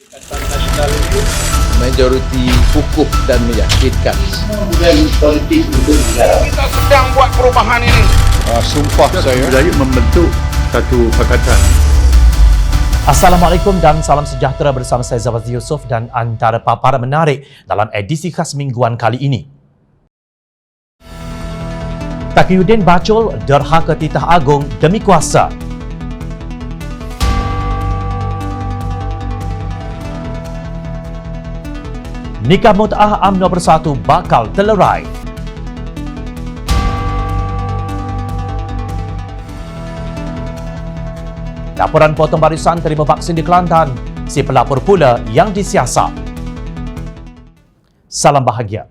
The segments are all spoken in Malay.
Pakatan Nasional itu majoriti kukuh dan meyakinkan. Kemudian politik untuk negara. Kita sedang buat perubahan ini. Sumpah saya budaya membentuk satu pakatan. Assalamualaikum dan salam sejahtera bersama saya Zawaz Yusof dan antara paparan menarik dalam edisi khas mingguan kali ini. Taqiyuddin Bacul derhaka titah agung demi kuasa. Nikah mut'ah UMNO Bersatu bakal terlerai. Laporan potong barisan terima vaksin di Kelantan, si pelapor pula yang disiasat. Salam bahagia.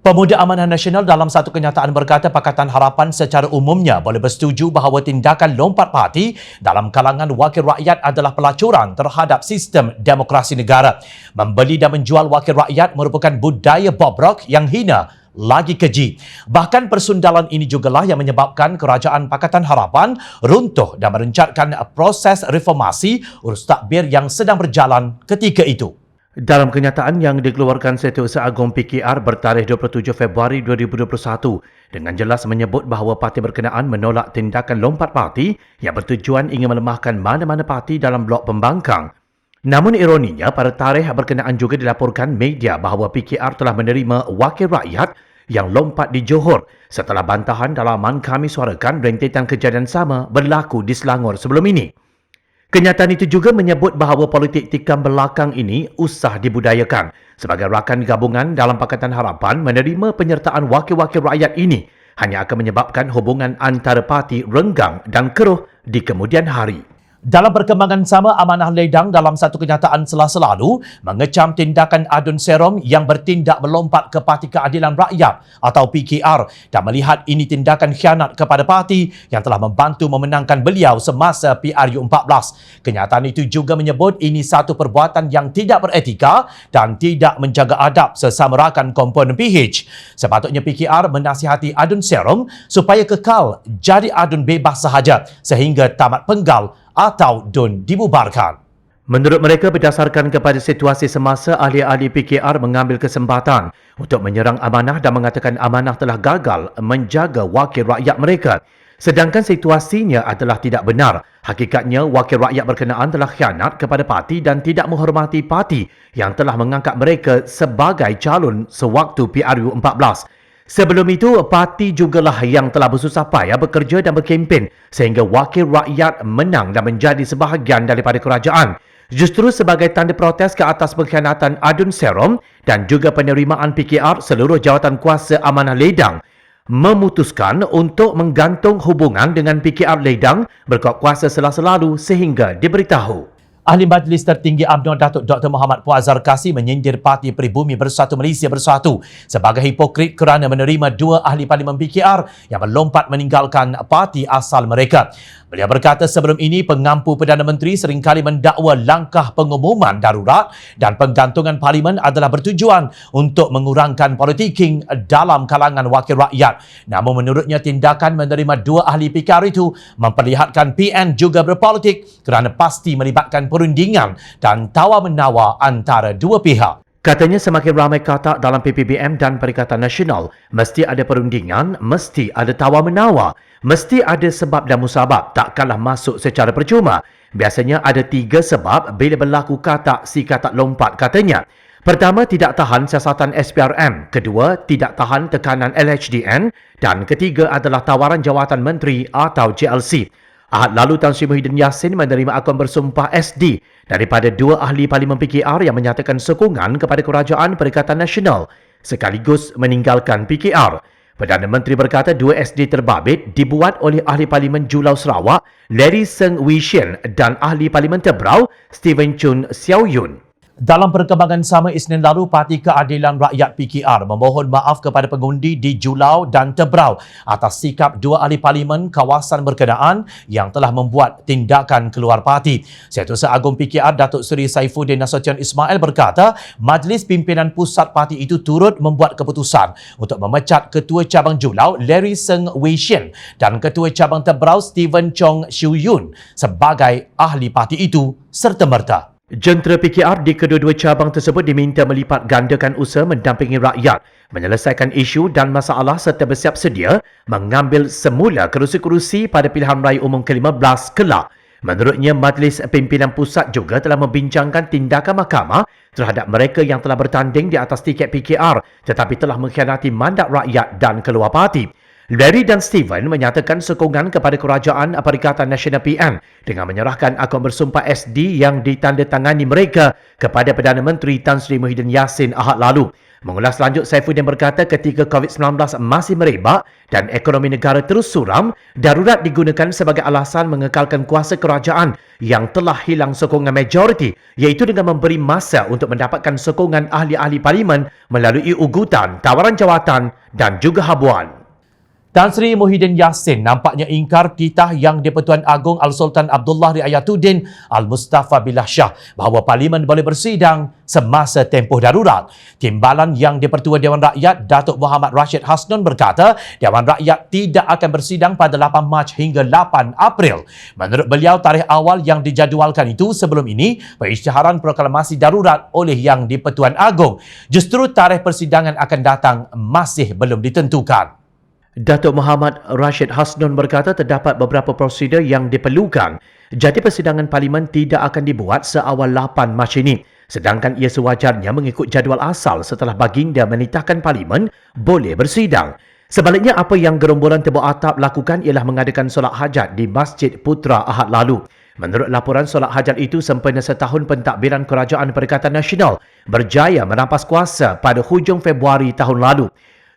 Pemuda Amanah Nasional dalam satu kenyataan berkata Pakatan Harapan secara umumnya boleh bersetuju bahawa tindakan lompat parti dalam kalangan wakil rakyat adalah pelacuran terhadap sistem demokrasi negara. Membeli dan menjual wakil rakyat merupakan budaya bobrok yang hina lagi keji. Bahkan persundalan ini jugalah yang menyebabkan kerajaan Pakatan Harapan runtuh dan merencatkan proses reformasi urus takbir yang sedang berjalan ketika itu. Dalam kenyataan yang dikeluarkan Setiausaha Agung PKR bertarikh 27 Februari 2021 dengan jelas menyebut bahawa parti berkenaan menolak tindakan lompat parti yang bertujuan ingin melemahkan mana-mana parti dalam blok pembangkang. Namun ironinya pada tarikh berkenaan juga dilaporkan media bahawa PKR telah menerima wakil rakyat yang lompat di Johor setelah bantahan dalaman kami suarakan rentetan kejadian sama berlaku di Selangor sebelum ini. Kenyataan itu juga menyebut bahawa politik tikam belakang ini usah dibudayakan. Sebagai rakan gabungan dalam Pakatan Harapan menerima penyertaan wakil-wakil rakyat ini hanya akan menyebabkan hubungan antara parti renggang dan keruh di kemudian hari. Dalam perkembangan sama, Amanah Ledang dalam satu kenyataan Selasa lalu mengecam tindakan Adun Serom yang bertindak melompat ke Parti Keadilan Rakyat atau PKR dan melihat ini tindakan khianat kepada parti yang telah membantu memenangkan beliau semasa PRU14. Kenyataan itu juga menyebut ini satu perbuatan yang tidak beretika dan tidak menjaga adab sesama rakan komponen PH. Sepatutnya PKR menasihati Adun Serom supaya kekal jadi adun bebas sahaja sehingga tamat penggal atau DUN dibubarkan. Menurut mereka, berdasarkan kepada situasi semasa, ahli-ahli PKR mengambil kesempatan untuk menyerang Amanah dan mengatakan Amanah telah gagal menjaga wakil rakyat mereka. Sedangkan situasinya adalah tidak benar. Hakikatnya, wakil rakyat berkenaan telah khianat kepada parti dan tidak menghormati parti yang telah mengangkat mereka sebagai calon sewaktu PRU14. Sebelum itu, parti jugalah yang telah bersusah payah bekerja dan berkempen sehingga wakil rakyat menang dan menjadi sebahagian daripada kerajaan. Justru sebagai tanda protes ke atas pengkhianatan Adun Serom dan juga penerimaan PKR, seluruh jawatan kuasa Amanah Ledang memutuskan untuk menggantung hubungan dengan PKR Ledang berkuat kuasa Selasa lalu sehingga diberitahu. Ahli Majlis Tertinggi UMNO Datuk Dr. Muhammad Puazar Kassi menyindir Parti Peribumi Bersatu Malaysia Bersatu sebagai hipokrit kerana menerima dua ahli parlimen PKR yang melompat meninggalkan parti asal mereka. Beliau berkata sebelum ini pengampu Perdana Menteri seringkali mendakwa langkah pengumuman darurat dan penggantungan parlimen adalah bertujuan untuk mengurangkan politik dalam kalangan wakil rakyat. Namun menurutnya tindakan menerima dua ahli PKR itu memperlihatkan PN juga berpolitik kerana pasti melibatkan perundingan dan tawar-menawar antara dua pihak. Katanya semakin ramai katak dalam PPBM dan Perikatan Nasional, mesti ada perundingan, mesti ada tawar-menawar, mesti ada sebab dan musabab, takkanlah masuk secara percuma. Biasanya ada 3 sebab bila berlaku katak si katak lompat katanya. Pertama, tidak tahan siasatan SPRM. Kedua, tidak tahan tekanan LHDN. Dan ketiga adalah tawaran jawatan menteri atau JLC. Ahad lalu Tan Sri Muhyiddin Yassin menerima akun bersumpah SD daripada dua ahli parlimen PKR yang menyatakan sokongan kepada kerajaan Perikatan Nasional sekaligus meninggalkan PKR. Perdana Menteri berkata dua SD terbabit dibuat oleh ahli parlimen Julau Sarawak Larry Seng Wee Shin dan ahli parlimen Tebrau Stephen Chun Xiao Yun. Dalam perkembangan sama, Isnin lalu, Parti Keadilan Rakyat PKR memohon maaf kepada pengundi di Julau dan Tebrau atas sikap dua ahli parlimen kawasan berkenaan yang telah membuat tindakan keluar parti. Setiausaha Agung PKR Datuk Seri Saifuddin Nasution Ismail berkata, Majlis Pimpinan Pusat parti itu turut membuat keputusan untuk memecat Ketua Cabang Julau Larry Seng Wee Shin dan Ketua Cabang Tebrau Stephen Chong Xiu Yun sebagai ahli parti itu serta-merta. Jentera PKR di kedua-dua cabang tersebut diminta melipat gandakan usaha mendampingi rakyat, menyelesaikan isu dan masalah serta bersiap sedia mengambil semula kerusi-kerusi pada pilihan raya umum ke-15 kelak. Menurutnya, Majlis Pimpinan Pusat juga telah membincangkan tindakan mahkamah terhadap mereka yang telah bertanding di atas tiket PKR tetapi telah mengkhianati mandat rakyat dan keluar parti. Larry dan Steven menyatakan sokongan kepada Kerajaan Perikatan Nasional PN dengan menyerahkan akun bersumpah SD yang ditandatangani mereka kepada Perdana Menteri Tan Sri Muhyiddin Yassin Ahad lalu. Mengulas lanjut, Saifuddin berkata ketika COVID-19 masih merebak dan ekonomi negara terus suram, darurat digunakan sebagai alasan mengekalkan kuasa kerajaan yang telah hilang sokongan majoriti, iaitu dengan memberi masa untuk mendapatkan sokongan ahli-ahli parlimen melalui ugutan, tawaran jawatan dan juga habuan. Tan Sri Muhyiddin Yassin nampaknya ingkar titah Yang di-Pertuan Agong Al-Sultan Abdullah Riayatuddin Al-Mustafa Billah Shah bahawa Parlimen boleh bersidang semasa tempoh darurat. Timbalan Yang di-Pertua Dewan Rakyat Datuk Muhammad Rashid Hasnun berkata Dewan Rakyat tidak akan bersidang pada 8 Mac hingga 8 April. Menurut beliau, tarikh awal yang dijadualkan itu sebelum ini pengisytiharan proklamasi darurat oleh Yang di-Pertuan Agong. Justru tarikh persidangan akan datang masih belum ditentukan. Datuk Muhammad Rashid Hasnun berkata terdapat beberapa prosedur yang diperlukan. Jadi persidangan parlimen tidak akan dibuat seawal 8 Mac ini. Sedangkan ia sewajarnya mengikut jadual asal setelah baginda menitahkan parlimen boleh bersidang. Sebaliknya, apa yang gerombolan Tebuk Atap lakukan ialah mengadakan solat hajat di Masjid Putra Ahad lalu. Menurut laporan, solat hajat itu sempena setahun pentadbiran Kerajaan Perikatan Nasional berjaya merampas kuasa pada hujung Februari tahun lalu.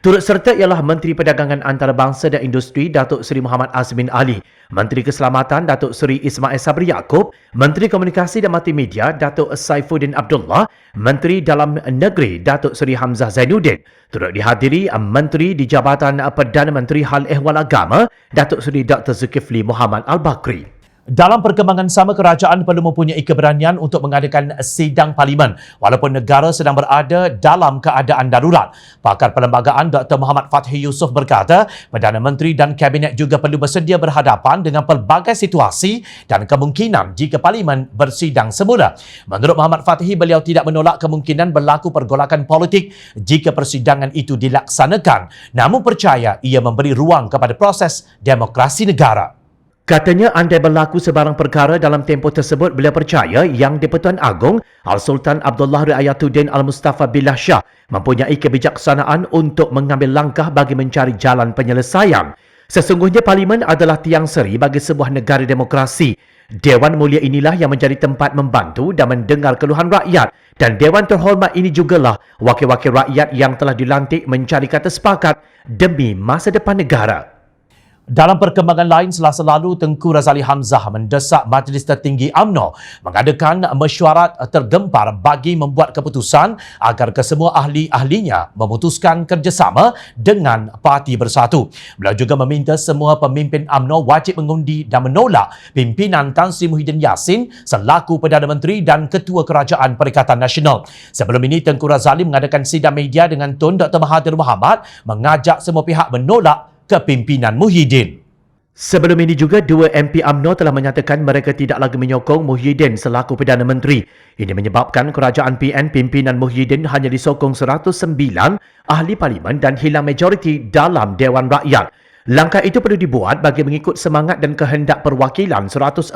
Turut serta ialah Menteri Perdagangan Antarabangsa dan Industri Datuk Seri Muhammad Azmin Ali, Menteri Keselamatan Datuk Seri Ismail Sabri Yaakob, Menteri Komunikasi dan Multimedia Datuk Saifuddin Abdullah, Menteri Dalam Negeri Datuk Seri Hamzah Zainuddin. Turut dihadiri Menteri di Jabatan Perdana Menteri Hal Ehwal Agama Datuk Seri Dr. Zulkifli Muhammad Al-Bakri. Dalam perkembangan sama, kerajaan perlu mempunyai keberanian untuk mengadakan sidang parlimen walaupun negara sedang berada dalam keadaan darurat. Pakar Perlembagaan Dr. Muhammad Fathi Yusof berkata, Perdana Menteri dan Kabinet juga perlu bersedia berhadapan dengan pelbagai situasi dan kemungkinan jika parlimen bersidang semula. Menurut Muhammad Fathi, beliau tidak menolak kemungkinan berlaku pergolakan politik jika persidangan itu dilaksanakan, namun percaya ia memberi ruang kepada proses demokrasi negara. Katanya, andai berlaku sebarang perkara dalam tempoh tersebut, beliau percaya Yang di-Pertuan Agong Al-Sultan Abdullah Riayatuddin Al-Mustafa Billah Shah mempunyai kebijaksanaan untuk mengambil langkah bagi mencari jalan penyelesaian. Sesungguhnya parlimen adalah tiang seri bagi sebuah negara demokrasi. Dewan Mulia inilah yang menjadi tempat membantu dan mendengar keluhan rakyat, dan Dewan Terhormat ini jugalah wakil-wakil rakyat yang telah dilantik mencari kata sepakat demi masa depan negara. Dalam perkembangan lain, Selasa lalu, Tengku Razali Hamzah mendesak Majlis Tertinggi UMNO mengadakan mesyuarat tergempar bagi membuat keputusan agar kesemua ahli-ahlinya memutuskan kerjasama dengan Parti Bersatu. Beliau juga meminta semua pemimpin UMNO wajib mengundi dan menolak pimpinan Tan Sri Muhyiddin Yassin selaku Perdana Menteri dan Ketua Kerajaan Perikatan Nasional. Sebelum ini, Tengku Razali mengadakan sidang media dengan Tun Dr. Mahathir Mohamad mengajak semua pihak menolak kepimpinan Muhyiddin. Sebelum ini juga, dua MP UMNO telah menyatakan mereka tidak lagi menyokong Muhyiddin selaku Perdana Menteri. Ini menyebabkan kerajaan PN pimpinan Muhyiddin hanya disokong 109 ahli parlimen dan hilang majoriti dalam Dewan Rakyat. Langkah itu perlu dibuat bagi mengikut semangat dan kehendak perwakilan 147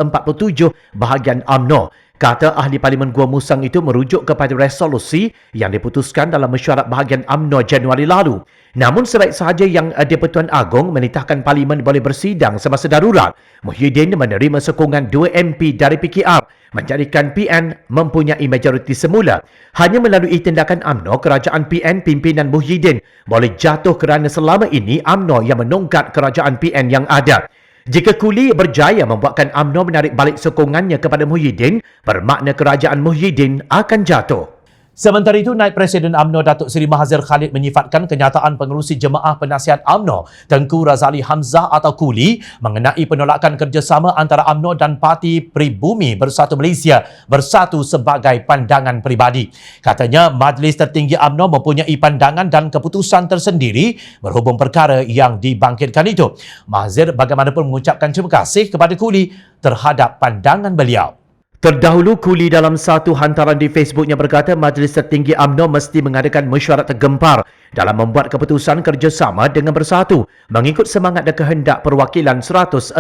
bahagian UMNO. Kata ahli parlimen Gua Musang itu merujuk kepada resolusi yang diputuskan dalam mesyuarat bahagian UMNO Januari lalu. Namun sebaik sahaja Yang di-Pertuan Agong menitahkan parlimen boleh bersidang semasa darurat, Muhyiddin menerima sokongan 2 MP dari PKR, menjadikan PN mempunyai majoriti semula. Hanya melalui tindakan UMNO, kerajaan PN pimpinan Muhyiddin boleh jatuh kerana selama ini UMNO yang menongkat kerajaan PN yang ada. Jika Kuli berjaya membuatkan UMNO menarik balik sokongannya kepada Muhyiddin, bermakna kerajaan Muhyiddin akan jatuh. Sementara itu, Naib Presiden UMNO Datuk Seri Mahathir Khalid menyifatkan kenyataan pengerusi Jemaah Penasihat UMNO Tengku Razali Hamzah atau Kuli mengenai penolakan kerjasama antara UMNO dan Parti Pribumi Bersatu Malaysia Bersatu sebagai pandangan peribadi. Katanya, Majlis Tertinggi UMNO mempunyai pandangan dan keputusan tersendiri berhubung perkara yang dibangkitkan itu. Mahathir bagaimanapun mengucapkan terima kasih kepada Kuli terhadap pandangan beliau. Terdahulu, Kuli dalam satu hantaran di Facebooknya berkata Majlis Tertinggi UMNO mesti mengadakan mesyuarat tergempar dalam membuat keputusan kerjasama dengan bersatu mengikut semangat dan kehendak perwakilan 147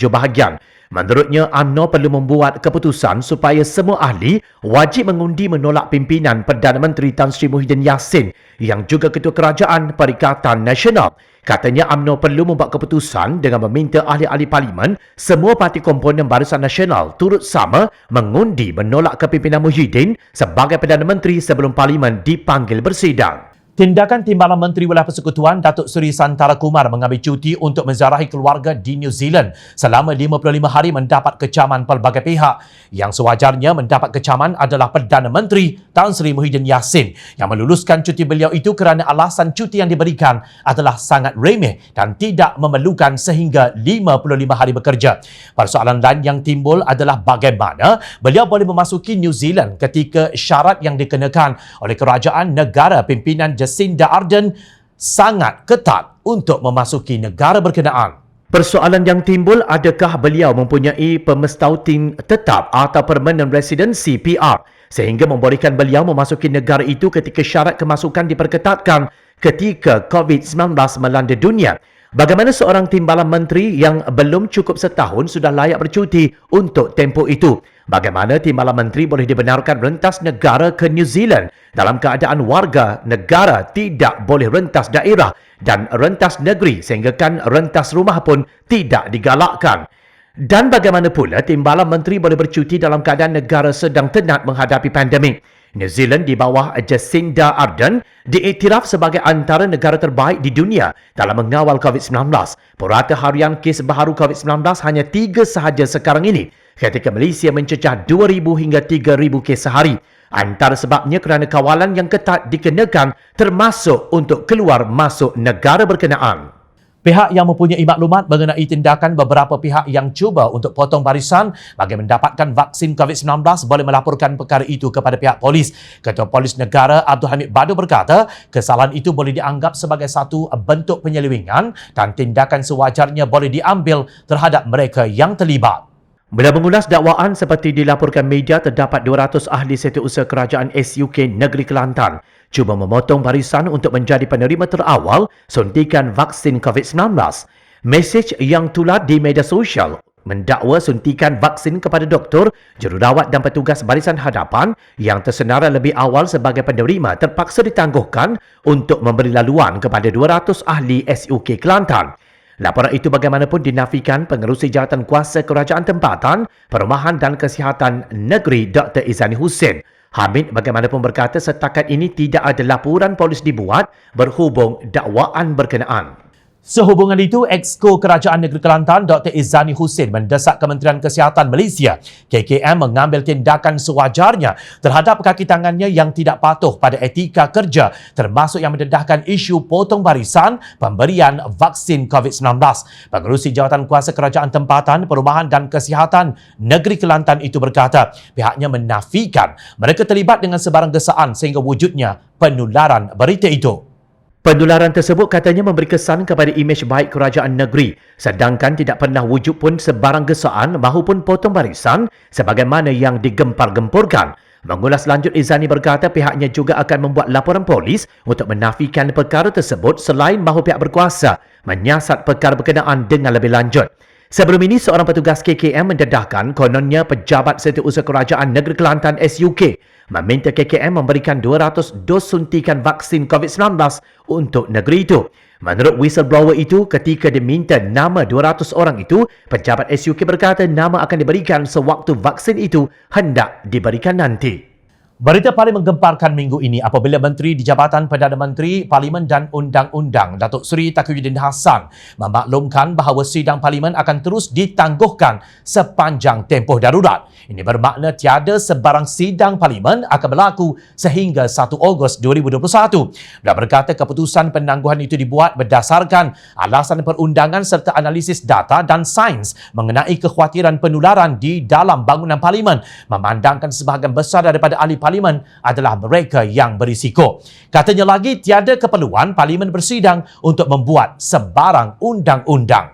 bahagian. Menurutnya, UMNO perlu membuat keputusan supaya semua ahli wajib mengundi menolak pimpinan Perdana Menteri Tan Sri Muhyiddin Yassin yang juga Ketua Kerajaan Perikatan Nasional. Katanya UMNO perlu membuat keputusan dengan meminta ahli-ahli parlimen semua parti komponen Barisan Nasional turut sama mengundi menolak kepimpinan Muhyiddin sebagai Perdana Menteri sebelum parlimen dipanggil bersidang. Tindakan Timbalan Menteri Wilayah Persekutuan Datuk Seri Santara Kumar mengambil cuti untuk menziarahi keluarga di New Zealand selama 55 hari mendapat kecaman pelbagai pihak. Yang sewajarnya mendapat kecaman adalah Perdana Menteri Tan Sri Muhyiddin Yassin yang meluluskan cuti beliau itu kerana alasan cuti yang diberikan adalah sangat remeh dan tidak memerlukan sehingga 55 hari bekerja. Persoalan lain yang timbul adalah bagaimana beliau boleh memasuki New Zealand ketika syarat yang dikenakan oleh kerajaan negara pimpinan Jacinda Ardern sangat ketat untuk memasuki negara berkenaan. Persoalan yang timbul, adakah beliau mempunyai pemestautin tetap atau permanent residency PR sehingga membolehkan beliau memasuki negara itu ketika syarat kemasukan diperketatkan ketika COVID-19 melanda dunia. Bagaimana seorang timbalan menteri yang belum cukup setahun sudah layak bercuti untuk tempoh itu? Bagaimana timbalan menteri boleh dibenarkan rentas negara ke New Zealand dalam keadaan warga negara tidak boleh rentas daerah dan rentas negeri sehinggakan rentas rumah pun tidak digalakkan? Dan bagaimana pula timbalan menteri boleh bercuti dalam keadaan negara sedang tenat menghadapi pandemik? New Zealand di bawah Jacinda Ardern diiktiraf sebagai antara negara terbaik di dunia dalam mengawal COVID-19. Purata harian kes baharu COVID-19 hanya 3 sahaja sekarang ini, ketika Malaysia mencecah 2,000 hingga 3,000 kes sehari. Antara sebabnya kerana kawalan yang ketat dikenakan termasuk untuk keluar masuk negara berkenaan. Pihak yang mempunyai maklumat mengenai tindakan beberapa pihak yang cuba untuk potong barisan bagi mendapatkan vaksin COVID-19 boleh melaporkan perkara itu kepada pihak polis. Ketua Polis Negara Abdul Hamid Badu berkata, kesalahan itu boleh dianggap sebagai satu bentuk penyelewengan dan tindakan sewajarnya boleh diambil terhadap mereka yang terlibat. Bila mengulas dakwaan seperti dilaporkan media, terdapat 200 ahli setiausaha kerajaan SUK Negeri Kelantan cuba memotong barisan untuk menjadi penerima terawal suntikan vaksin COVID-19. Mesej yang tular di media sosial mendakwa suntikan vaksin kepada doktor, jururawat dan petugas barisan hadapan yang tersenara lebih awal sebagai penerima terpaksa ditangguhkan untuk memberi laluan kepada 200 ahli SUK Kelantan. Laporan itu bagaimanapun dinafikan Pengerusi Jawatan Kuasa Kerajaan Tempatan, Perumahan dan Kesihatan Negeri Dr. Izzani Hussein. Hamid bagaimanapun berkata setakat ini tidak ada laporan polis dibuat berhubung dakwaan berkenaan. Sehubungan itu, Exco Kerajaan Negeri Kelantan Dr. Izzani Hussein mendesak Kementerian Kesihatan Malaysia KKM mengambil tindakan sewajarnya terhadap kaki tangannya yang tidak patuh pada etika kerja termasuk yang mendedahkan isu potong barisan pemberian vaksin COVID-19. Pengerusi Jawatan Kuasa Kerajaan Tempatan, Perumahan dan Kesihatan Negeri Kelantan itu berkata pihaknya menafikan mereka terlibat dengan sebarang gesaan sehingga wujudnya penularan berita itu. Penularan tersebut katanya memberi kesan kepada imej baik kerajaan negeri sedangkan tidak pernah wujud pun sebarang gesaan mahupun potong barisan sebagaimana yang digempar-gempurkan. Mengulas lanjut, Izzani berkata pihaknya juga akan membuat laporan polis untuk menafikan perkara tersebut selain mahu pihak berkuasa menyiasat perkara berkenaan dengan lebih lanjut. Sebelum ini, seorang petugas KKM mendedahkan kononnya pejabat setiausaha kerajaan negeri Kelantan SUK meminta KKM memberikan 200 dos suntikan vaksin COVID-19 untuk negeri itu. Menurut whistleblower itu, ketika diminta nama 200 orang itu, pejabat SUK berkata nama akan diberikan sewaktu vaksin itu hendak diberikan nanti. Berita paling menggemparkan minggu ini apabila Menteri di Jabatan Perdana Menteri Parlimen dan Undang-Undang Datuk Seri Taqiyuddin Hassan memaklumkan bahawa sidang Parlimen akan terus ditangguhkan sepanjang tempoh darurat. Ini bermakna tiada sebarang sidang Parlimen akan berlaku sehingga 1 Ogos 2021. Dia berkata keputusan penangguhan itu dibuat berdasarkan alasan perundangan serta analisis data dan sains mengenai kekhawatiran penularan di dalam bangunan Parlimen, memandangkan sebahagian besar daripada ahli Parlimen adalah mereka yang berisiko. Katanya lagi tiada keperluan Parlimen bersidang untuk membuat sebarang undang-undang.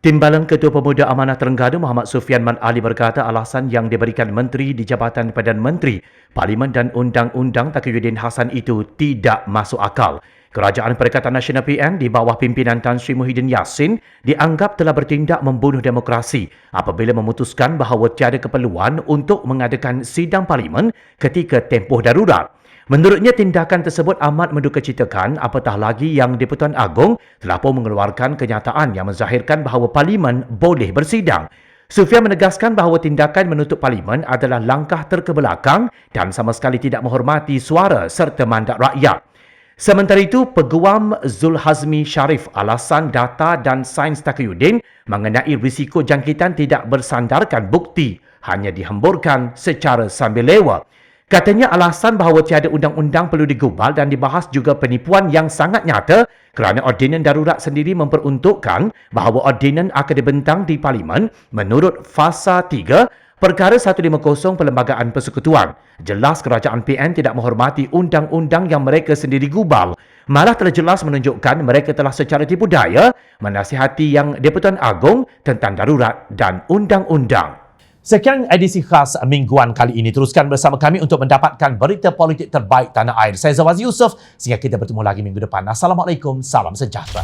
Timbalan Ketua Pemuda Amanah Terengganu Muhammad Sufian Man Ali berkata alasan yang diberikan Menteri di Jabatan Perdana Menteri, Parlimen dan Undang-Undang Taqiyuddin Hassan itu tidak masuk akal. Kerajaan Perikatan Nasional PN di bawah pimpinan Tan Sri Muhyiddin Yassin dianggap telah bertindak membunuh demokrasi apabila memutuskan bahawa tiada keperluan untuk mengadakan sidang Parlimen ketika tempoh darurat. Menurutnya, tindakan tersebut amat mendukacitakan, apatah lagi yang di-Pertuan Agong telah pun mengeluarkan kenyataan yang menzahirkan bahawa Parlimen boleh bersidang. Sufian menegaskan bahawa tindakan menutup Parlimen adalah langkah terkebelakang dan sama sekali tidak menghormati suara serta mandat rakyat. Sementara itu, Peguam Zul Hazmi Sharif alasan data dan sains Taqiyuddin mengenai risiko jangkitan tidak bersandarkan bukti, hanya dihemburkan secara sambil lewa. Katanya alasan bahawa tiada undang-undang perlu digubal dan dibahas juga penipuan yang sangat nyata kerana ordinan darurat sendiri memperuntukkan bahawa ordinan akan dibentang di Parlimen menurut Fasa 3 Perkara 150 Perlembagaan Persekutuan. Jelas kerajaan PN tidak menghormati undang-undang yang mereka sendiri gubal. Malah telah jelas menunjukkan mereka telah secara tipu daya menasihati yang di-Pertuan Agong tentang darurat dan undang-undang. Sekian edisi khas mingguan kali ini. Teruskan bersama kami untuk mendapatkan berita politik terbaik tanah air. Saya Zawaz Yusof. Sehingga kita bertemu lagi minggu depan. Assalamualaikum. Salam sejahtera.